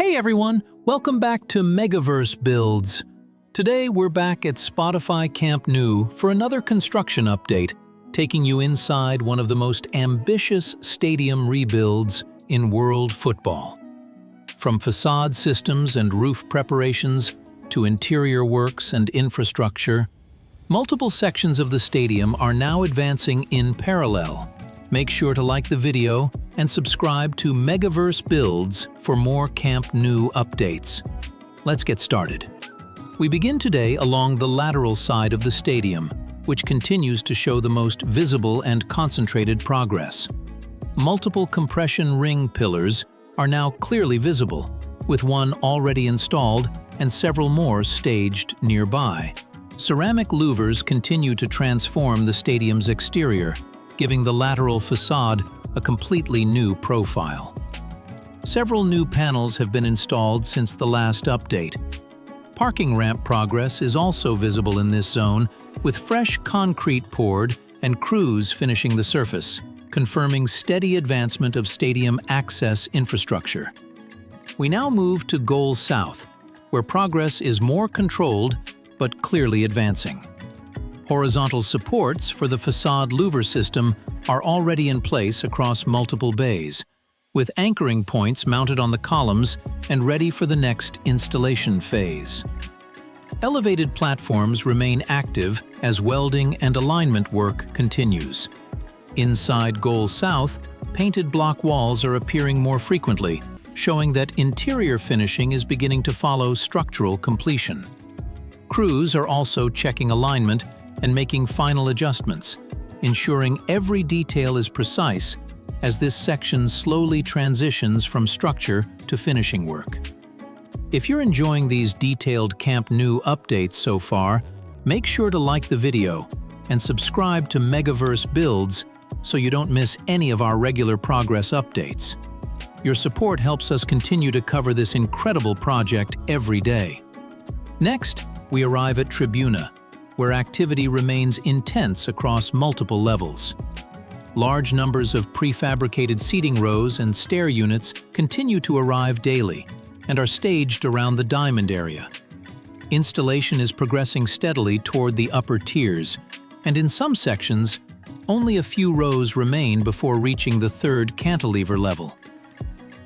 Hey everyone, welcome back to Megaverse Builds. Today we're back at Spotify Camp Nou for another construction update, taking you inside one of the most ambitious stadium rebuilds in world football. From facade systems and roof preparations to interior works and infrastructure, multiple sections of the stadium are now advancing in parallel. Make sure to like the video and subscribe to Megaverse Builds for more Camp Nou updates. Let's get started. We begin today along the lateral side of the stadium, which continues to show the most visible and concentrated progress. Multiple compression ring pillars are now clearly visible, with one already installed and several more staged nearby. Ceramic louvers continue to transform the stadium's exterior, giving the lateral facade a completely new profile. Several new panels have been installed since the last update. Parking ramp progress is also visible in this zone, with fresh concrete poured and crews finishing the surface, confirming steady advancement of stadium access infrastructure. We now move to Goal South, where progress is more controlled but clearly advancing. Horizontal supports for the façade louver system are already in place across multiple bays, with anchoring points mounted on the columns and ready for the next installation phase. Elevated platforms remain active as welding and alignment work continues. Inside Goal South, painted block walls are appearing more frequently, showing that interior finishing is beginning to follow structural completion. Crews are also checking alignment and making final adjustments, ensuring every detail is precise as this section slowly transitions from structure to finishing work. If you're enjoying these detailed Camp Nou updates so far, make sure to like the video and subscribe to Megaverse Builds so you don't miss any of our regular progress updates. Your support helps us continue to cover this incredible project every day. Next, we arrive at Tribuna, where activity remains intense across multiple levels. Large numbers of prefabricated seating rows and stair units continue to arrive daily and are staged around the diamond area. Installation is progressing steadily toward the upper tiers, and in some sections, only a few rows remain before reaching the third cantilever level.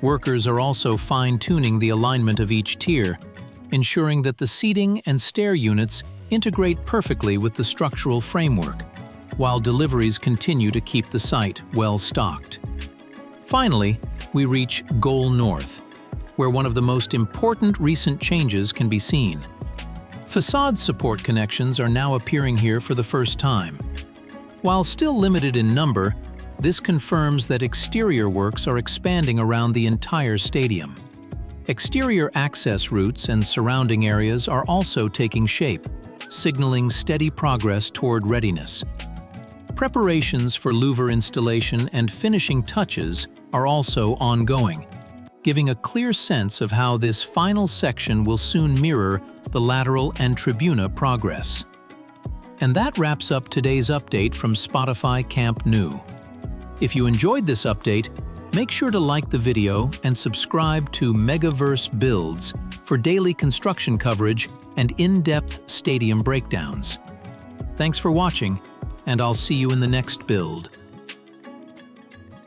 Workers are also fine-tuning the alignment of each tier, ensuring that the seating and stair units integrate perfectly with the structural framework, while deliveries continue to keep the site well stocked. Finally, we reach Goal North, where one of the most important recent changes can be seen. Facade support connections are now appearing here for the first time. While still limited in number, this confirms that exterior works are expanding around the entire stadium. Exterior access routes and surrounding areas are also taking shape, signaling steady progress toward readiness. Preparations for louver installation and finishing touches are also ongoing, giving a clear sense of how this final section will soon mirror the lateral and Tribuna progress. And that wraps up today's update from Spotify Camp Nou. If you enjoyed this update, make sure to like the video and subscribe to Megaverse Builds for daily construction coverage and in-depth stadium breakdowns. Thanks for watching, and I'll see you in the next build.